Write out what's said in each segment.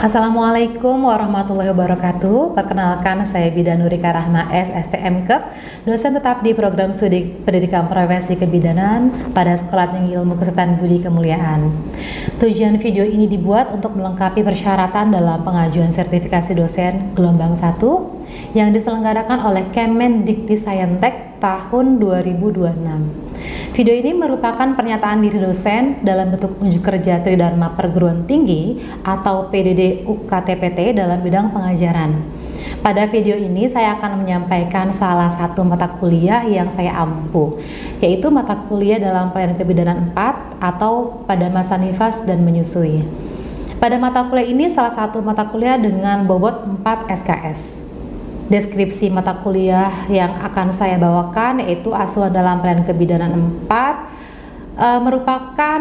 Assalamualaikum warahmatullahi wabarakatuh. Perkenalkan, saya Bidan Nurika Rahma S, STM Kep, dosen tetap di program studi pendidikan profesi kebidanan pada Sekolah Tinggi Ilmu Kesehatan Budi Kemuliaan. Tujuan video ini dibuat untuk melengkapi persyaratan dalam pengajuan sertifikasi dosen gelombang 1 yang diselenggarakan oleh Kemendikti-Sayentek tahun 2026. Video ini merupakan pernyataan diri dosen dalam bentuk unjuk kerja Tridharma Perguruan Tinggi atau PDD UKTPT dalam bidang pengajaran. Pada video ini saya akan menyampaikan salah satu mata kuliah yang saya ampu, yaitu mata kuliah dalam pelayanan kebidanan 4 atau pada masa nifas dan menyusui. Pada mata kuliah ini salah satu mata kuliah dengan bobot 4 SKS. Deskripsi mata kuliah yang akan saya bawakan yaitu asuhan dalam pelayanan kebidanan 4 merupakan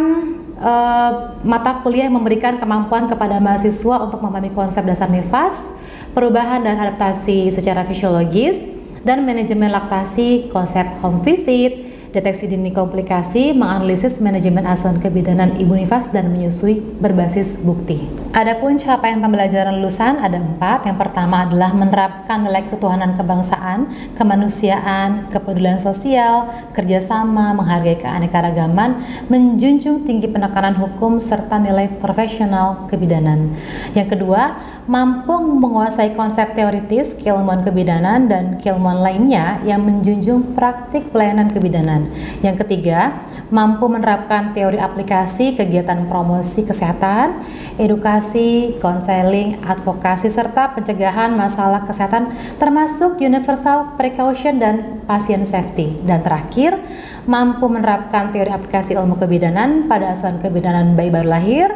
mata kuliah yang memberikan kemampuan kepada mahasiswa untuk memahami konsep dasar nifas, perubahan dan adaptasi secara fisiologis, dan manajemen laktasi, konsep home visit, deteksi dini komplikasi, menganalisis manajemen asuhan kebidanan ibu nifas dan menyusui berbasis bukti. Adapun capaian pembelajaran lulusan ada 4. Yang pertama adalah menerapkan nilai ketuhanan kebangsaan, kemanusiaan, kepedulian sosial, kerjasama, menghargai keanekaragaman, menjunjung tinggi penekanan hukum, serta nilai profesional kebidanan. Yang kedua, mampu menguasai konsep teoritis, keilmuan kebidanan, dan keilmuan lainnya yang menjunjung praktik pelayanan kebidanan. Yang ketiga, mampu menerapkan teori aplikasi kegiatan promosi kesehatan, edukasi, konseling, advokasi, serta pencegahan masalah kesehatan termasuk universal precaution dan patient safety. Dan terakhir, mampu menerapkan teori aplikasi ilmu kebidanan pada asuhan kebidanan bayi baru lahir,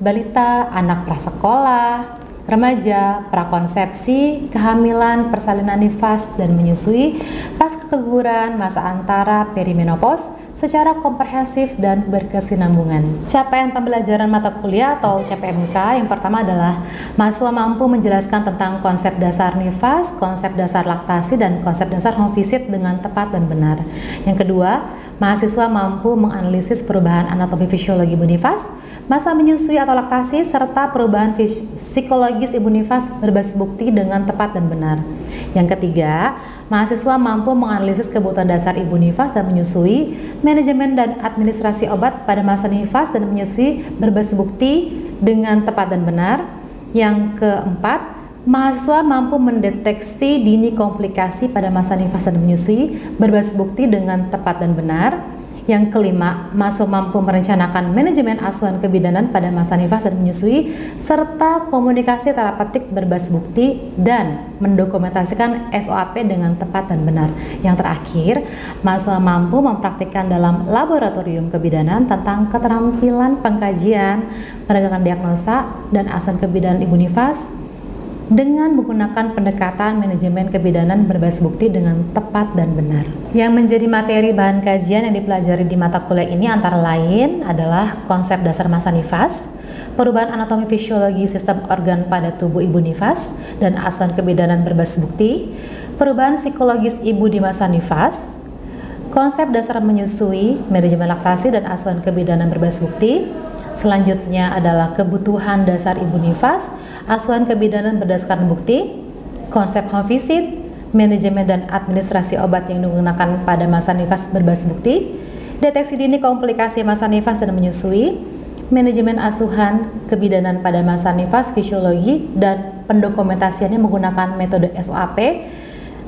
balita, anak prasekolah, remaja, prakonsepsi, kehamilan, persalinan nifas dan menyusui, pasca keguguran, masa antara, perimenopause secara komprehensif dan berkesinambungan. Capaian pembelajaran mata kuliah atau CPMK yang pertama adalah mahasiswa mampu menjelaskan tentang konsep dasar nifas, konsep dasar laktasi, dan konsep dasar home visit dengan tepat dan benar. Yang kedua, mahasiswa mampu menganalisis perubahan anatomi fisiologi ibu nifas, masa menyusui atau laktasi, serta perubahan psikologis ibu nifas berbasis bukti dengan tepat dan benar. Yang ketiga, mahasiswa mampu menganalisis kebutuhan dasar ibu nifas dan menyusui, manajemen dan administrasi obat pada masa nifas dan menyusui berbasis bukti dengan tepat dan benar. Yang keempat, mahasiswa mampu mendeteksi dini komplikasi pada masa nifas dan menyusui berbasis bukti dengan tepat dan benar. Yang kelima, mahasiswa mampu merencanakan manajemen asuhan kebidanan pada masa nifas dan menyusui, serta komunikasi terapeutik berbasis bukti dan mendokumentasikan SOAP dengan tepat dan benar. Yang terakhir, mahasiswa mampu mempraktikkan dalam laboratorium kebidanan tentang keterampilan pengkajian, penegakan diagnosa, dan asuhan kebidanan ibu nifas dengan menggunakan pendekatan manajemen kebidanan berbasis bukti dengan tepat dan benar. Yang menjadi materi bahan kajian yang dipelajari di mata kuliah ini antara lain adalah konsep dasar masa nifas, perubahan anatomi fisiologi sistem organ pada tubuh ibu nifas dan asuhan kebidanan berbasis bukti, perubahan psikologis ibu di masa nifas, konsep dasar menyusui, manajemen laktasi, dan asuhan kebidanan berbasis bukti. Selanjutnya adalah kebutuhan dasar ibu nifas, asuhan kebidanan berdasarkan bukti, konsep home visit, manajemen dan administrasi obat yang digunakan pada masa nifas berbasis bukti, deteksi dini komplikasi masa nifas dan menyusui, manajemen asuhan kebidanan pada masa nifas fisiologi dan pendokumentasiannya menggunakan metode SOAP,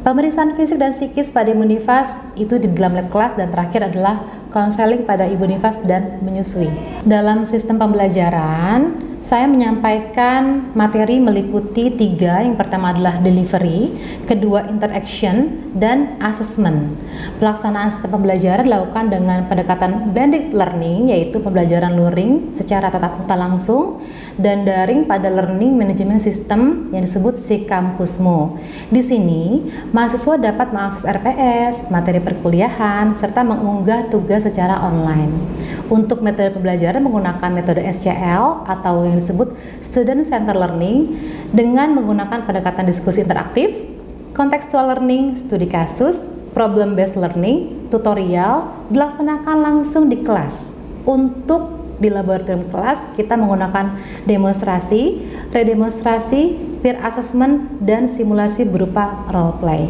pemeriksaan fisik dan psikis pada ibu nifas itu di dalam lab kelas, dan terakhir adalah konseling pada ibu nifas dan menyusui. Dalam sistem pembelajaran, saya menyampaikan materi meliputi 3. Yang pertama adalah delivery, kedua interaction, dan assessment. Pelaksanaan sistem pembelajaran dilakukan dengan pendekatan blended learning, yaitu pembelajaran luring secara tatap muka langsung dan daring pada learning management system yang disebut SIKampusmu. Di sini, mahasiswa dapat mengakses RPS, materi perkuliahan, serta mengunggah tugas secara online. Untuk metode pembelajaran menggunakan metode SCL atau yang disebut Student Centered Learning dengan menggunakan pendekatan diskusi interaktif, contextual learning, studi kasus, problem based learning, tutorial dilaksanakan langsung di kelas. Untuk di laboratorium kelas kita menggunakan demonstrasi, redemonstrasi, peer assessment, dan simulasi berupa role play.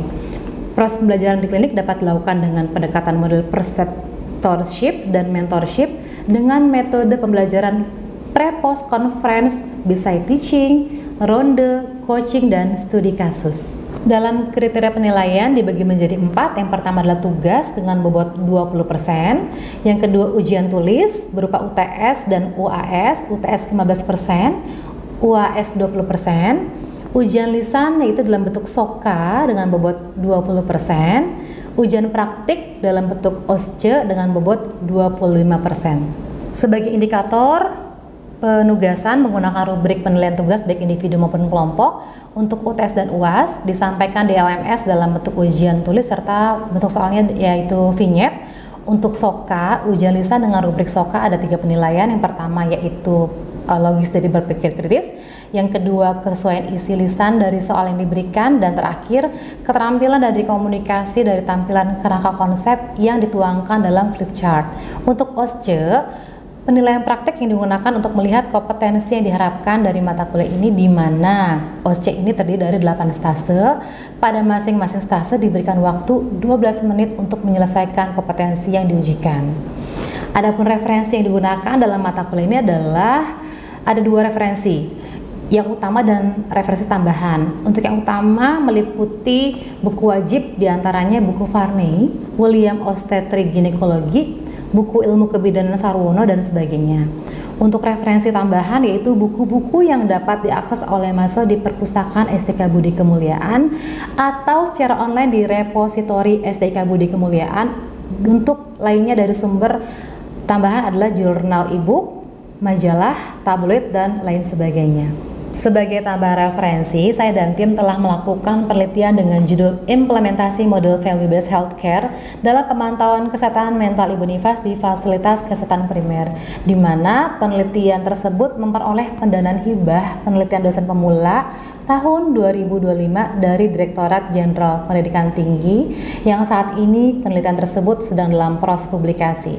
Proses pembelajaran di klinik dapat dilakukan dengan pendekatan model preceptorship dan mentorship dengan metode pembelajaran pre-post conference, beside teaching, ronde, coaching, dan studi kasus. Dalam kriteria penilaian dibagi menjadi 4. Yang pertama adalah tugas dengan bobot 20%. Yang kedua ujian tulis berupa UTS dan UAS, UTS 15%, UAS 20%. Ujian lisan yaitu dalam bentuk SOKA dengan bobot 20%. Ujian praktik dalam bentuk OSCE dengan bobot 25%. Sebagai indikator penugasan menggunakan rubrik penilaian tugas baik individu maupun kelompok. Untuk UTS dan UAS disampaikan di LMS dalam bentuk ujian tulis serta bentuk soalnya yaitu vignette. Untuk SOKA, ujian lisan dengan rubrik SOKA ada 3 penilaian. Yang pertama yaitu logis dari berpikir kritis, yang kedua kesesuaian isi lisan dari soal yang diberikan, dan terakhir keterampilan dari komunikasi dari tampilan kerangka konsep yang dituangkan dalam flip chart. Untuk OSCE, penilaian praktek yang digunakan untuk melihat kompetensi yang diharapkan dari mata kuliah ini, di mana OSCE ini terdiri dari 8 stase. Pada masing-masing stase diberikan waktu 12 menit untuk menyelesaikan kompetensi yang diujikan. Adapun referensi yang digunakan dalam mata kuliah ini adalah ada 2 referensi, yang utama dan referensi tambahan. Untuk yang utama meliputi buku wajib, diantaranya buku Varney, William Obstetric Gynecology, buku ilmu kebidanan Sarwono, dan sebagainya. Untuk referensi tambahan yaitu buku-buku yang dapat diakses oleh mahasiswa di perpustakaan STK Budi Kemuliaan atau secara online di repositori STK Budi Kemuliaan. Untuk lainnya dari sumber tambahan adalah jurnal e-book, majalah, tabloid, dan lain sebagainya. Sebagai tambahan referensi, saya dan tim telah melakukan penelitian dengan judul Implementasi Model Value Based Healthcare dalam pemantauan kesehatan mental Ibu Nifas di fasilitas kesehatan primer, di mana penelitian tersebut memperoleh pendanaan hibah penelitian dosen pemula tahun 2025 dari Direktorat Jenderal Pendidikan Tinggi, yang saat ini penelitian tersebut sedang dalam proses publikasi.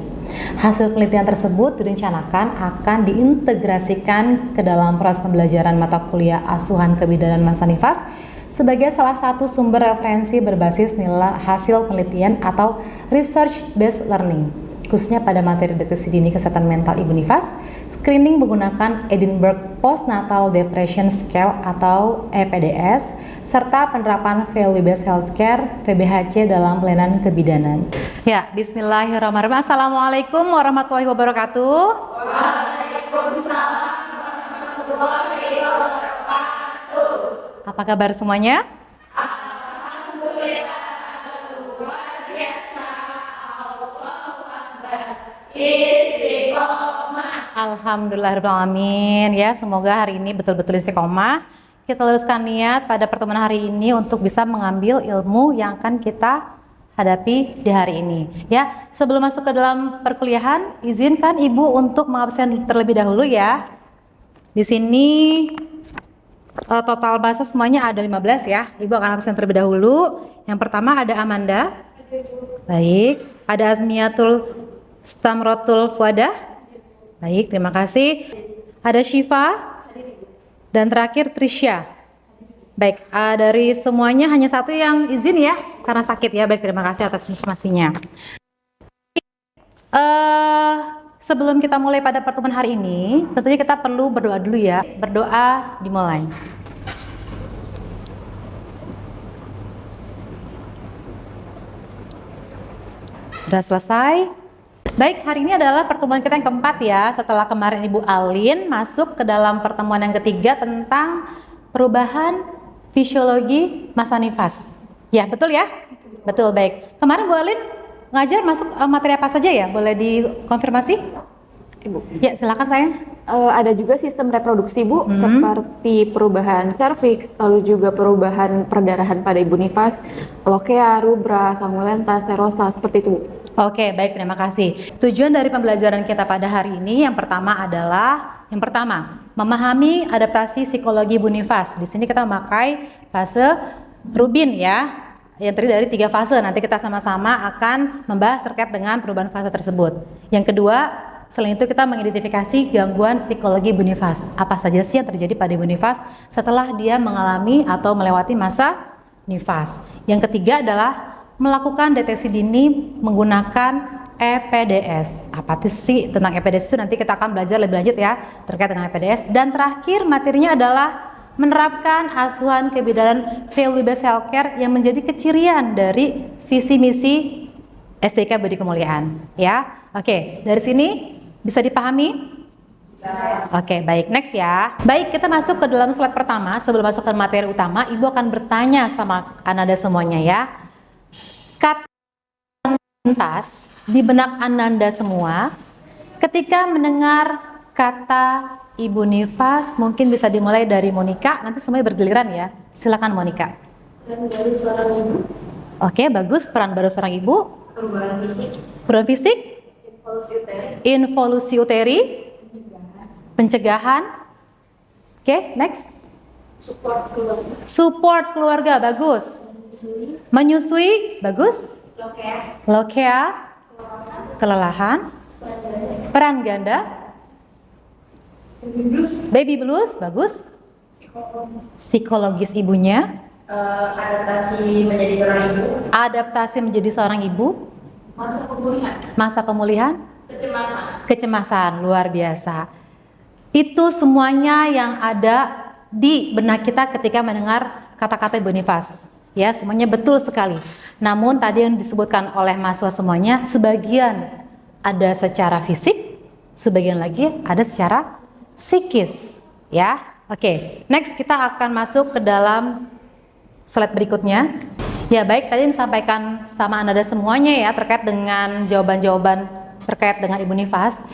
Hasil penelitian tersebut direncanakan akan diintegrasikan ke dalam proses pembelajaran mata kuliah asuhan kebidanan Masa Nifas sebagai salah satu sumber referensi berbasis nilai hasil penelitian atau research based learning, khususnya pada materi deteksi dini kesehatan mental Ibu Nifas, screening menggunakan Edinburgh Postnatal Depression Scale atau EPDS, serta penerapan Value Based Healthcare (VBHC) dalam pelayanan kebidanan. Ya, Bismillahirrahmanirrahim. Assalamualaikum warahmatullahi wabarakatuh. Waalaikumsalam warahmatullahi wabarakatuh. Apa kabar semuanya? Alhamdulillah, luar biasa. Allahu Akbar. Istiqomah. Alhamdulillahirrahmanirrahim. Ya, semoga hari ini betul-betul istiqomah. Kita luruskan niat pada pertemuan hari ini untuk bisa mengambil ilmu yang akan kita hadapi di hari ini. Ya, sebelum masuk ke dalam perkuliahan, izinkan Ibu untuk mengabsen terlebih dahulu ya. Di sini total bahasa semuanya ada 15 ya. Ibu akan absen terlebih dahulu. Yang pertama ada Amanda. Baik. Ada Azmiatul Stamrotul Fuadah. Baik, terima kasih. Ada Syifa. Dan terakhir Trisha. Baik, dari semuanya hanya satu yang izin ya, karena sakit ya. Baik, terima kasih atas informasinya. Sebelum kita mulai pada pertemuan hari ini, tentunya kita perlu berdoa dulu ya. Berdoa dimulai. Sudah selesai? Baik, hari ini adalah pertemuan kita yang keempat ya, setelah kemarin Ibu Alin masuk ke dalam pertemuan yang ketiga tentang perubahan fisiologi masa nifas. Ya, betul ya? Betul, baik. Kemarin Bu Alin ngajar masuk materi apa saja ya? Boleh dikonfirmasi? Ibu. Ya, silakan sayang. Ada juga sistem reproduksi Bu, seperti perubahan serviks, lalu juga perubahan perdarahan pada Ibu Nifas, lokea, rubra, sanguinenta, serosa, seperti itu Bu. Oke, baik, terima kasih. Tujuan dari pembelajaran kita pada hari ini yang pertama adalah memahami adaptasi psikologi Ibu Nifas. Di sini kita memakai fase Rubin ya, yang terdiri dari 3 fase. Nanti kita sama-sama akan membahas terkait dengan perubahan fase tersebut. Yang kedua, Selain itu kita mengidentifikasi gangguan psikologi ibu nifas. Apa saja sih yang terjadi pada ibu nifas setelah dia mengalami atau melewati masa nifas. Yang ketiga adalah melakukan deteksi dini menggunakan EPDS. Apa sih tentang EPDS itu nanti kita akan belajar lebih lanjut ya terkait dengan EPDS. Dan terakhir materinya adalah menerapkan asuhan kebidanan value based healthcare yang menjadi kecirian dari visi misi SDK Budi Kemuliaan ya. Oke, dari sini bisa dipahami? Oke, baik, next ya. Baik, kita masuk ke dalam slide pertama. Sebelum masuk ke materi utama, Ibu akan bertanya sama Ananda semuanya ya. Kata yang lintas di benak Ananda semua ketika mendengar kata ibu nifas, mungkin bisa dimulai dari Monica, nanti semuanya bergiliran ya. Silakan Monica. Peran baru seorang ibu, Oke, bagus, peran baru seorang ibu. perubahan fisik, Peran fisik, involusi uteri, involusi uteri, pencegahan. Oke, next. support keluarga, Support keluarga, bagus. menyusui, Menyusui, bagus. lokea, Lokea, kelelahan. Peran ganda, baby blues, bagus. psikologis, Psikologis ibunya, adaptasi menjadi seorang ibu, adaptasi menjadi seorang ibu, masa pemulihan, masa pemulihan, kecemasan, kecemasan, luar biasa. Itu semuanya yang ada di benak kita ketika mendengar kata-kata ibu nifas. Ya, semuanya betul sekali. Namun tadi yang disebutkan oleh mahasiswa semuanya, sebagian ada secara fisik, sebagian lagi ada secara psikis. Ya, oke. Next kita akan masuk ke dalam slide berikutnya. Ya baik, tadi disampaikan sama Anda semuanya ya terkait dengan jawaban-jawaban terkait dengan ibu nifas.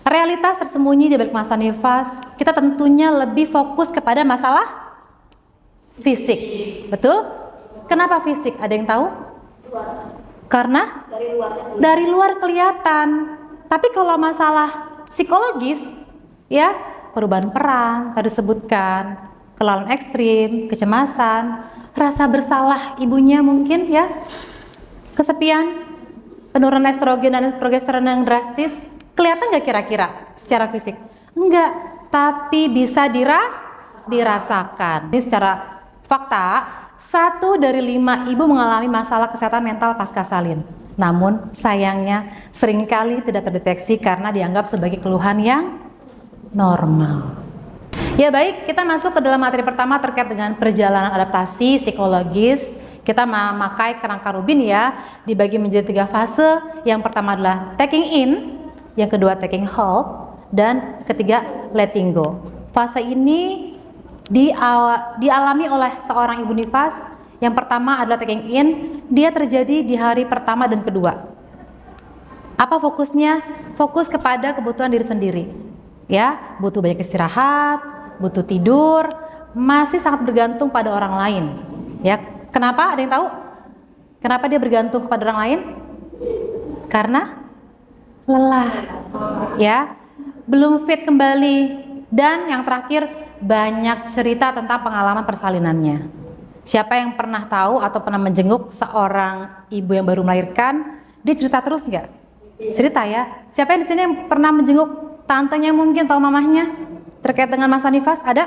Realitas tersembunyi di balik masa nifas, kita tentunya lebih fokus kepada masalah fisik. Betul? Kenapa fisik? Ada yang tahu? Karena dari luarnya dari luar kelihatan. Tapi kalau masalah psikologis, ya perubahan peran, tadi disebutkan, kelelahan ekstrim, kecemasan, rasa bersalah ibunya mungkin ya, kesepian, penurunan estrogen dan progesteron yang drastis, kelihatan nggak kira-kira secara fisik? Enggak, tapi bisa dirasakan. Ini secara fakta, 1 dari 5 ibu mengalami masalah kesehatan mental pasca salin. Namun sayangnya seringkali tidak terdeteksi karena dianggap sebagai keluhan yang normal. Ya baik, kita masuk ke dalam materi pertama terkait dengan perjalanan adaptasi psikologis. Kita memakai kerangka Rubin ya, dibagi menjadi 3 fase. Yang pertama adalah taking in, yang kedua taking hold, dan ketiga letting go. Fase ini dialami oleh seorang ibu nifas. Yang pertama adalah taking in, dia terjadi di hari pertama dan kedua. Apa fokusnya? Fokus kepada kebutuhan diri sendiri. Ya, butuh banyak istirahat, butuh tidur, masih sangat bergantung pada orang lain. Ya, kenapa? Ada yang tahu? Kenapa dia bergantung kepada orang lain? Karena lelah. Ya, belum fit kembali. Dan yang terakhir, banyak cerita tentang pengalaman persalinannya. Siapa yang pernah tahu atau pernah menjenguk seorang ibu yang baru melahirkan? Dia cerita terus nggak? Cerita ya. Siapa yang di sini yang pernah menjenguk tantenya mungkin atau mamahnya terkait dengan masa nifas? Ada?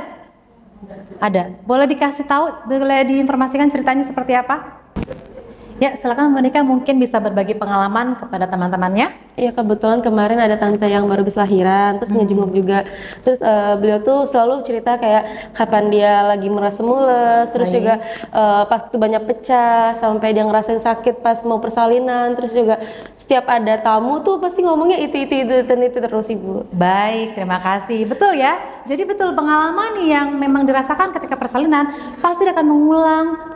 Ada. Boleh dikasih tahu, boleh diinformasikan ceritanya seperti apa? Ya, silakan Monica mungkin bisa berbagi pengalaman kepada teman-temannya. Iya, kebetulan kemarin ada tante yang baru habis lahiran, terus ngejenguk juga. Terus beliau tuh selalu cerita kayak kapan dia lagi merasa mules, terus juga pas itu banyak pecah, sampai dia ngerasain sakit pas mau persalinan. Terus juga setiap ada tamu tuh pasti ngomongnya itu terus Ibu. Baik, terima kasih. Betul ya. Jadi betul pengalaman yang memang dirasakan ketika persalinan pasti akan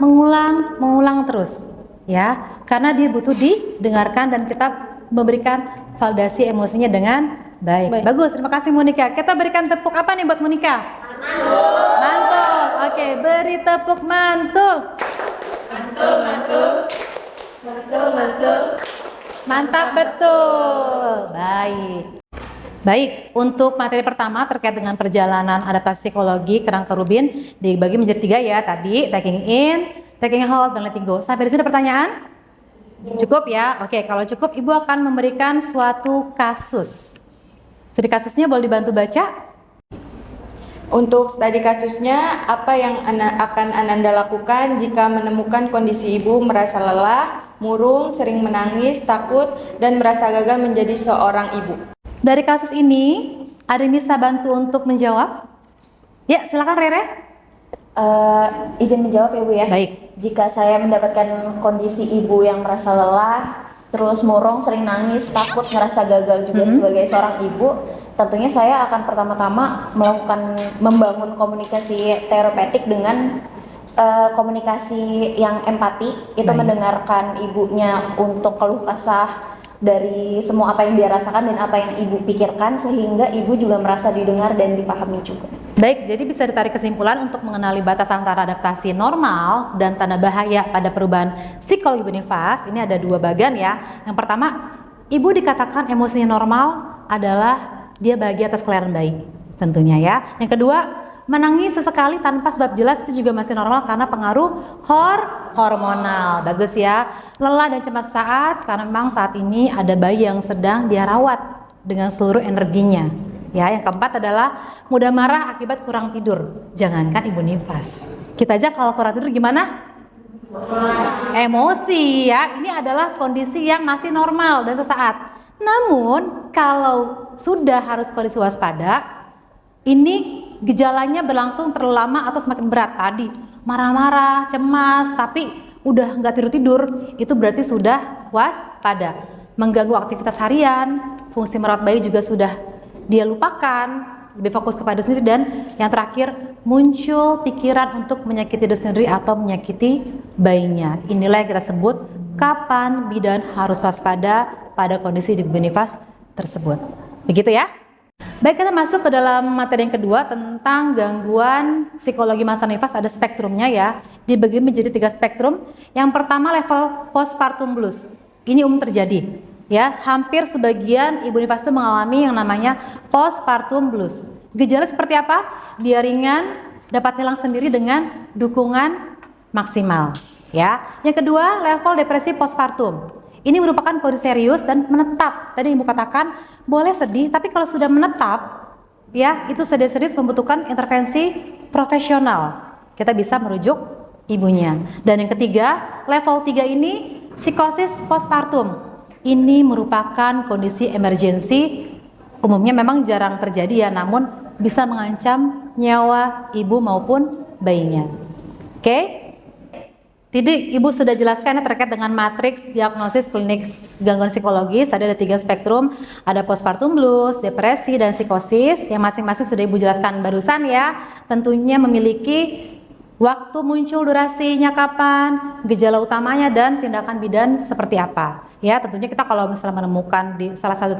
mengulang terus. Ya, karena dia butuh didengarkan dan kita memberikan validasi emosinya dengan baik. Bagus, terima kasih Monica. Kita berikan tepuk apa nih buat Monica? Mantul. Mantul. Oke, beri tepuk mantul. Mantul. Mantap betul. Baik. Baik, untuk materi pertama terkait dengan perjalanan adaptasi psikologi kerangka Rubin dibagi menjadi 3 ya. Tadi taking in, taking hold, dan letting go. Sampai di sini pertanyaan? Cukup ya? Oke, kalau cukup Ibu akan memberikan suatu kasus. Studi kasusnya boleh dibantu baca? Untuk studi kasusnya, apa yang akan Ananda lakukan jika menemukan kondisi ibu merasa lelah, murung, sering menangis, takut, dan merasa gagal menjadi seorang ibu? Dari kasus ini, ada yang bisa bantu untuk menjawab? Ya, silakan Rere. Izin menjawab ya Bu ya. Baik. Jika saya mendapatkan kondisi ibu yang merasa lelah, terus murung, sering nangis, takut, ngerasa gagal juga sebagai seorang ibu, tentunya saya akan pertama-tama membangun komunikasi terapeutik dengan komunikasi yang empati, itu mendengarkan ibunya untuk keluh kesah dari semua apa yang dia rasakan dan apa yang ibu pikirkan, sehingga ibu juga merasa didengar dan dipahami juga. Baik, jadi bisa ditarik kesimpulan untuk mengenali batas antara adaptasi normal dan tanda bahaya pada perubahan psikologi Boniface. Ini ada dua bagian ya. Yang pertama, ibu dikatakan emosinya normal adalah dia bahagia atas kelahiran bayi, tentunya ya. Yang kedua, menangis sesekali tanpa sebab jelas itu juga masih normal karena pengaruh hormonal. Bagus ya. Lelah dan cemas saat karena memang saat ini ada bayi yang sedang dia rawat dengan seluruh energinya. Ya, yang keempat adalah mudah marah akibat kurang tidur. Jangankan ibu nifas, kita aja kalau kurang tidur gimana? Emosi ya. Ini adalah kondisi yang masih normal dan sesaat. Namun kalau sudah harus kondisi waspada, ini gejalanya berlangsung terlalu lama atau semakin berat. Tadi marah-marah, cemas, tapi udah nggak tidur-tidur, itu berarti sudah waspada. Mengganggu aktivitas harian, fungsi merawat bayi juga sudah dia lupakan, lebih fokus kepada sendiri, dan yang terakhir muncul pikiran untuk menyakiti diri sendiri atau menyakiti bayinya. Inilah yang kita sebut kapan bidan harus waspada pada kondisi di Boniface tersebut. Begitu ya. Baik, kita masuk ke dalam materi yang kedua tentang gangguan psikologi masa nifas. Ada spektrumnya ya, dibagi menjadi 3 spektrum. Yang pertama level postpartum blues. Ini umum terjadi. Ya, hampir sebagian ibu nifas itu mengalami yang namanya postpartum blues. Gejala seperti apa? Dia ringan, dapat hilang sendiri dengan dukungan maksimal. Ya. Yang kedua, level depresi postpartum. Ini merupakan kondisi serius dan menetap. Tadi ibu katakan boleh sedih, tapi kalau sudah menetap, ya itu sudah serius membutuhkan intervensi profesional. Kita bisa merujuk ibunya. Dan yang ketiga, level 3 ini psikosis postpartum. Ini merupakan kondisi emergensi, umumnya memang jarang terjadi ya, namun bisa mengancam nyawa ibu maupun bayinya. Oke? Jadi ibu sudah jelaskan terkait dengan matriks diagnosis klinik gangguan psikologis. Tadi ada 3 spektrum, ada postpartum blues, depresi, dan psikosis, yang masing-masing sudah ibu jelaskan barusan ya. Tentunya memiliki waktu muncul, durasinya kapan, gejala utamanya, dan tindakan bidan seperti apa. Ya, tentunya kita kalau misalnya menemukan di salah satu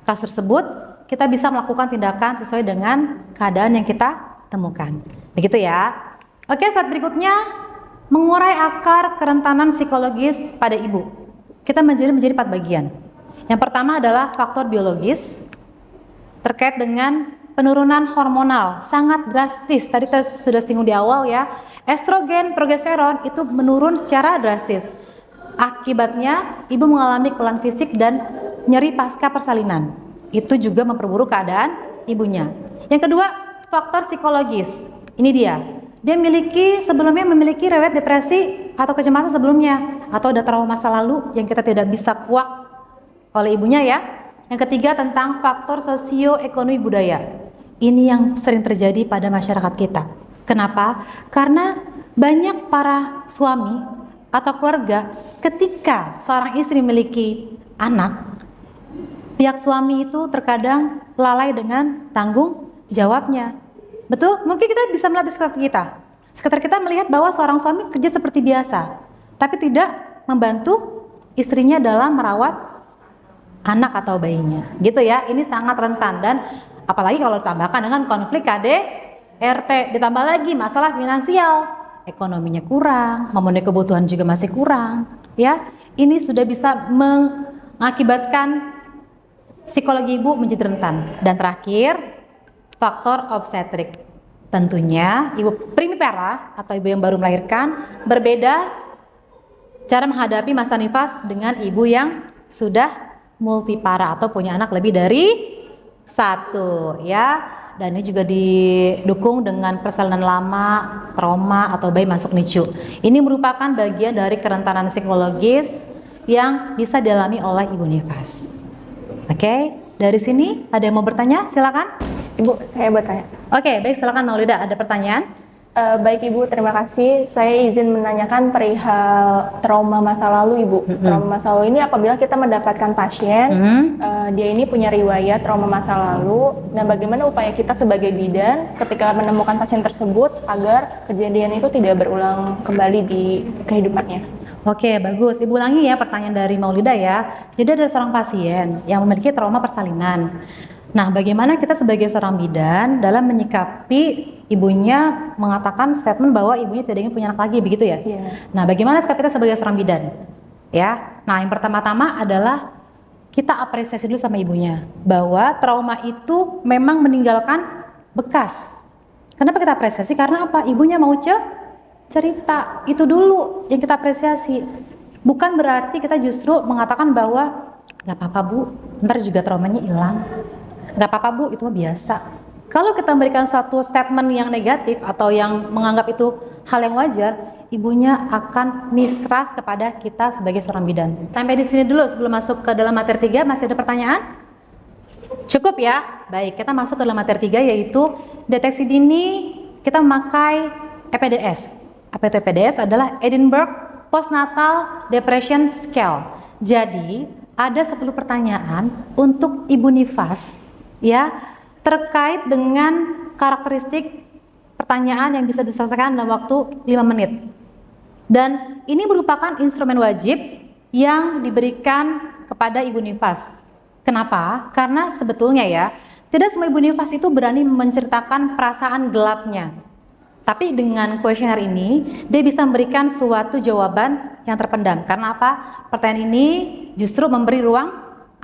kasus tersebut, kita bisa melakukan tindakan sesuai dengan keadaan yang kita temukan. Begitu ya. Oke, saat berikutnya mengurai akar kerentanan psikologis pada ibu. Kita menjadi 4 bagian. Yang pertama adalah faktor biologis terkait dengan penurunan hormonal sangat drastis. Tadi kita sudah singgung di awal ya, estrogen, progesteron itu menurun secara drastis. Akibatnya ibu mengalami keluhan fisik dan nyeri pasca persalinan. Itu juga memperburuk keadaan ibunya. Yang kedua, faktor psikologis. Ini dia. Dia sebelumnya memiliki riwayat depresi atau kecemasan sebelumnya, atau ada trauma masa lalu yang kita tidak bisa kuak oleh ibunya ya. Yang ketiga, tentang faktor sosioekonomi budaya. Ini yang sering terjadi pada masyarakat kita. Kenapa? Karena banyak para suami atau keluarga, ketika seorang istri memiliki anak, pihak suami itu terkadang lalai dengan tanggung jawabnya. Betul? Mungkin kita bisa melihat di sekitar kita. Sekitar kita melihat bahwa seorang suami kerja seperti biasa, tapi tidak membantu istrinya dalam merawat anak atau bayinya. Gitu ya, ini sangat rentan. Dan apalagi kalau ditambahkan dengan konflik KDRT, ditambah lagi masalah finansial, ekonominya kurang, memenuhi kebutuhan juga masih kurang. Ya, ini sudah bisa mengakibatkan psikologi ibu menjadi rentan. Dan terakhir, faktor obstetrik. Tentunya ibu primipera atau ibu yang baru melahirkan berbeda cara menghadapi masa nifas dengan ibu yang sudah multipara atau punya anak lebih dari 1 ya. Dan ini juga didukung dengan persalinan lama, trauma atau bayi masuk NICU. Ini merupakan bagian dari kerentanan psikologis yang bisa dialami oleh ibu nifas. Oke, dari sini ada yang mau bertanya? Silakan. Ibu, saya bertanya. Oke, baik, silakan Maulida, ada pertanyaan? Baik Ibu, terima kasih. Saya izin menanyakan perihal trauma masa lalu Ibu. Trauma masa lalu ini apabila kita mendapatkan pasien, dia ini punya riwayat trauma masa lalu. Nah, bagaimana upaya kita sebagai bidan ketika menemukan pasien tersebut agar kejadian itu tidak berulang kembali di kehidupannya? Oke, bagus. Ibu ulangi ya pertanyaan dari Maulida ya. Jadi ada seorang pasien yang memiliki trauma persalinan. Nah, bagaimana kita sebagai seorang bidan dalam menyikapi ibunya mengatakan statement bahwa ibunya tidak ingin punya anak lagi, begitu ya? Iya. Nah, bagaimana sikap kita sebagai seorang bidan? Ya, nah yang pertama-tama adalah kita apresiasi dulu sama ibunya bahwa trauma itu memang meninggalkan bekas. Kenapa kita apresiasi? Karena apa? Ibunya mau cerita, itu dulu yang kita apresiasi. Bukan berarti kita justru mengatakan bahwa nggak apa-apa Bu, ntar juga traumanya hilang. Nggak apa-apa Bu, itu mah biasa. Kalau kita memberikan suatu statement yang negatif atau yang menganggap itu hal yang wajar, ibunya akan mistrust kepada kita sebagai seorang bidan. Sampai di sini dulu sebelum masuk ke dalam materi 3, masih ada pertanyaan? Cukup ya? Baik, kita masuk ke dalam materi 3 yaitu deteksi dini. Kita memakai EPDS. Apa itu EPDS? Adalah Edinburgh Postnatal Depression Scale. Jadi, ada 10 pertanyaan untuk ibu nifas ya, terkait dengan karakteristik pertanyaan yang bisa diselesaikan dalam waktu 5 menit. Dan ini merupakan instrumen wajib yang diberikan kepada ibu nifas. Kenapa? Karena sebetulnya ya, tidak semua ibu nifas itu berani menceritakan perasaan gelapnya. Tapi dengan kuesioner ini, dia bisa memberikan suatu jawaban yang terpendam. Karena apa? Pertanyaan ini justru memberi ruang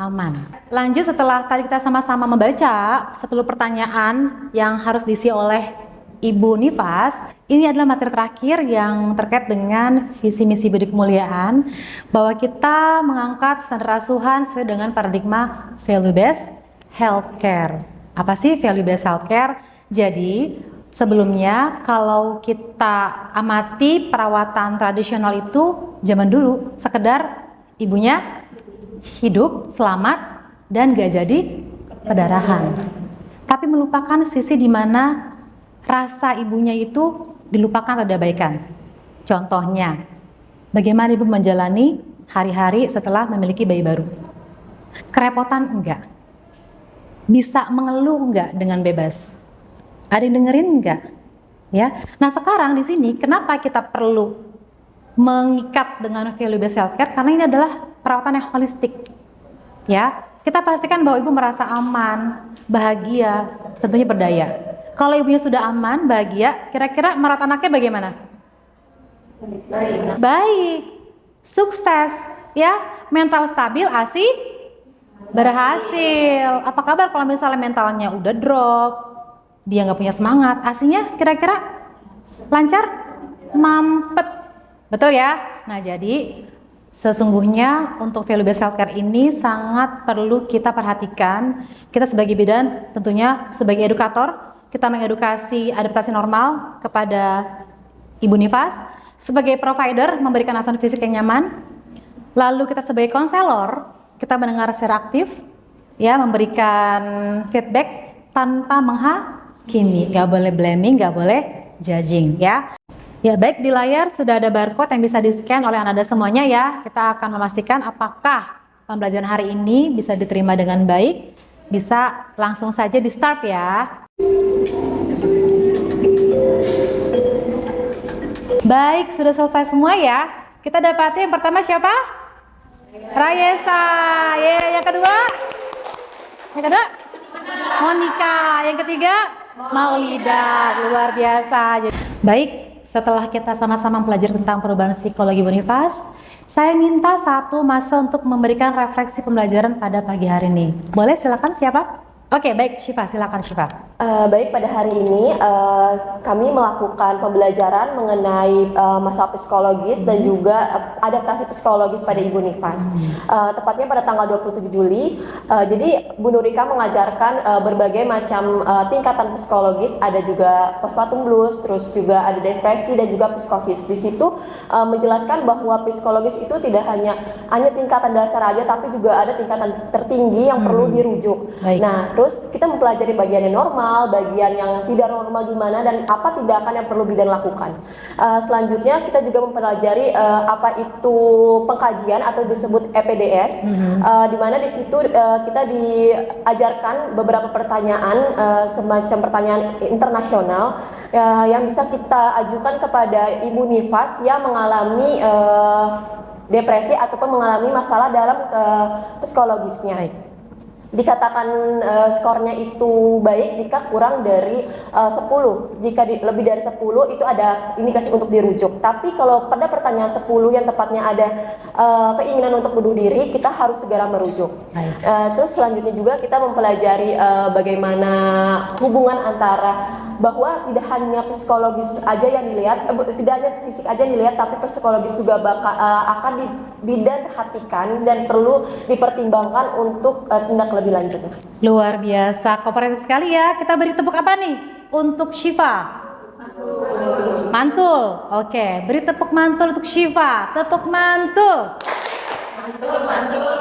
aman. Lanjut, setelah tadi kita sama-sama membaca 10 pertanyaan yang harus diisi oleh ibu nifas, ini adalah materi terakhir yang terkait dengan visi misi budi kemuliaan, bahwa kita mengangkat standar asuhan sesuai dengan paradigma value based healthcare. Apa sih value based healthcare? Jadi sebelumnya kalau kita amati perawatan tradisional itu zaman dulu sekedar ibunya hidup, selamat, dan gak jadi perdarahan. Tapi melupakan sisi di mana rasa ibunya itu dilupakan atau diabaikan. Contohnya, bagaimana ibu menjalani hari-hari setelah memiliki bayi baru? Kerepotan enggak? Bisa mengeluh enggak dengan bebas? Ada yang dengerin enggak? Ya. Nah, sekarang di sini kenapa kita perlu mengikat dengan value based healthcare? Karena ini adalah perawatan yang holistik. Ya, kita pastikan bahwa ibu merasa aman, bahagia, tentunya berdaya. Kalau ibunya sudah aman, bahagia, kira-kira merawat anaknya bagaimana? Baik, sukses, ya, mental stabil, ASI berhasil. Apa kabar kalau misalnya mentalnya udah drop, dia nggak punya semangat, ASInya kira-kira lancar, mampet, betul ya? Nah, jadi sesungguhnya untuk value based healthcare ini sangat perlu kita perhatikan. Kita sebagai bidan, tentunya sebagai edukator, kita mengedukasi adaptasi normal kepada ibu nifas. Sebagai provider, memberikan asuhan fisik yang nyaman. Lalu kita sebagai konselor, kita mendengar secara aktif, ya, memberikan feedback tanpa menghakimi. Gak boleh blaming, gak boleh judging, ya. Ya, baik, di layar sudah ada barcode yang bisa di-scan oleh Anda semuanya ya. Kita akan memastikan apakah pembelajaran hari ini bisa diterima dengan baik. Bisa langsung saja di-start ya. Baik, sudah selesai semua ya. Kita dapati yang pertama siapa? Rayesa. Yang kedua? Yang kedua? Monica. Yang ketiga? Maulida. Luar biasa. Baik, setelah kita sama-sama belajar tentang perubahan psikologi Bonifas, saya minta satu masa untuk memberikan refleksi pembelajaran pada pagi hari ini. Boleh, silakan siapa? Oke, baik Syifa, silakan Syifa. Baik, pada hari ini kami melakukan pembelajaran mengenai masalah psikologis dan juga adaptasi psikologis pada Ibu Nifas. Tepatnya pada tanggal 27 Juli. Jadi Bu Nurika mengajarkan berbagai macam tingkatan psikologis, ada juga postpartum blues, terus juga ada depresi dan juga psikosis. Di situ menjelaskan bahwa psikologis itu tidak hanya tingkatan dasar aja, tapi juga ada tingkatan tertinggi yang perlu dirujuk. Baik. Nah, terus kita mempelajari bagian yang normal, bagian yang tidak normal gimana, dan apa tindakan yang perlu bidan lakukan. Selanjutnya kita juga mempelajari apa itu pengkajian atau disebut EPDS, di mana di situ kita diajarkan beberapa pertanyaan, semacam pertanyaan internasional yang bisa kita ajukan kepada Ibu Nifas yang mengalami depresi ataupun mengalami masalah dalam psikologisnya. Baik. Dikatakan skornya itu baik jika kurang dari 10. Jika lebih dari 10 itu ada indikasi untuk dirujuk. Tapi kalau pada pertanyaan 10 yang tepatnya ada keinginan untuk bunuh diri, kita harus segera merujuk. Terus selanjutnya juga kita mempelajari bagaimana hubungan antara bahwa tidak hanya psikologis aja yang dilihat, tidak hanya fisik aja yang dilihat, tapi psikologis juga akan bidan perhatikan dan perlu dipertimbangkan untuk tindak lebih lanjutnya. Luar biasa, kooperatif sekali ya. Kita beri tepuk apa nih untuk Syifa? Mantul. Oke, beri tepuk mantul untuk Syifa. Tepuk mantul. Mantul.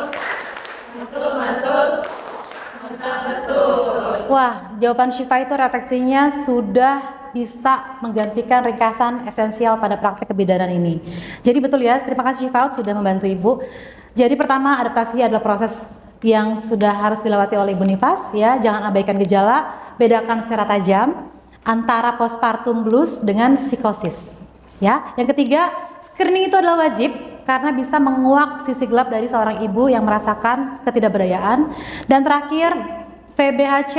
Wah, jawaban Syifa itu refleksinya sudah bisa menggantikan ringkasan esensial pada praktek kebidanan ini. Jadi betul ya, terima kasih Syifa sudah membantu Ibu. Jadi pertama, adaptasi adalah proses yang sudah harus dilewati oleh Ibu Nifas ya. Jangan abaikan gejala, bedakan secara tajam antara postpartum blues dengan psikosis. Ya. Yang ketiga, screening itu adalah wajib karena bisa menguak sisi gelap dari seorang ibu yang merasakan ketidakberdayaan. Dan terakhir, VBHC,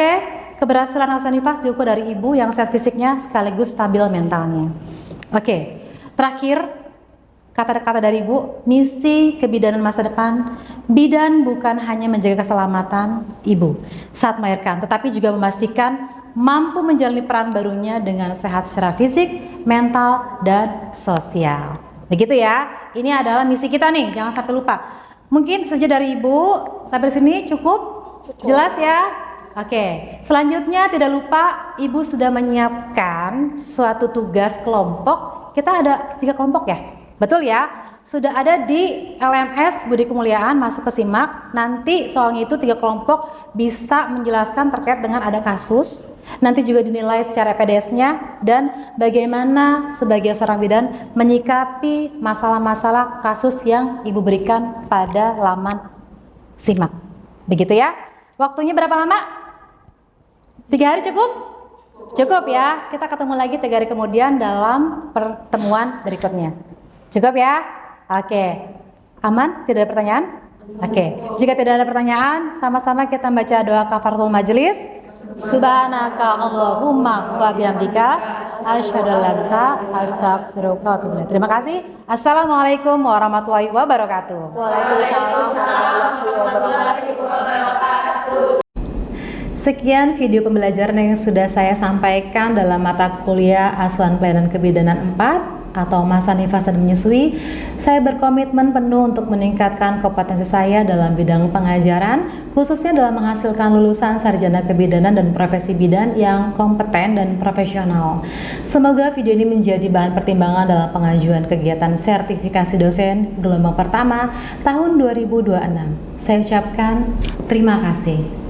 keberhasilan Hausa Nifas diukur dari ibu yang sehat fisiknya sekaligus stabil mentalnya. Oke, terakhir kata-kata dari ibu, misi kebidanan masa depan, bidan bukan hanya menjaga keselamatan ibu saat melahirkan, tetapi juga memastikan mampu menjalani peran barunya dengan sehat secara fisik, mental, dan sosial. Begitu ya, ini adalah misi kita nih, jangan sampai lupa. Mungkin saja dari ibu, sampai sini cukup? Jelas ya? Oke, selanjutnya tidak lupa ibu sudah menyiapkan suatu tugas kelompok. Kita ada 3 kelompok ya? Betul ya? Sudah ada di LMS Budi Kemuliaan, masuk ke simak. Nanti soalnya itu 3 kelompok bisa menjelaskan terkait dengan ada kasus. Nanti juga dinilai secara EPDS-nya dan bagaimana sebagai seorang bidan menyikapi masalah-masalah kasus yang ibu berikan pada laman simak. Begitu ya? Waktunya berapa lama? 3 hari cukup? Cukup ya. Kita ketemu lagi 3 hari kemudian dalam pertemuan berikutnya. Cukup ya? Oke. Aman? Tidak ada pertanyaan? Oke. Jika tidak ada pertanyaan, sama-sama kita baca doa kafaratul majelis. Subhanaka Allahumma wa bihamdika asyhadu an la ilaha illa anta astaghfiruka wa atubu ilaik. Terima kasih. Assalamualaikum warahmatullahi wabarakatuh. Waalaikumsalam warahmatullahi wabarakatuh. Sekian video pembelajaran yang sudah saya sampaikan dalam mata kuliah Asuhan Pelayanan Kebidanan 4 atau masa nifas dan menyusui. Saya berkomitmen penuh untuk meningkatkan kompetensi saya dalam bidang pengajaran, khususnya dalam menghasilkan lulusan sarjana kebidanan dan profesi bidan yang kompeten dan profesional. Semoga video ini menjadi bahan pertimbangan dalam pengajuan kegiatan sertifikasi dosen gelombang pertama tahun 2026. Saya ucapkan terima kasih.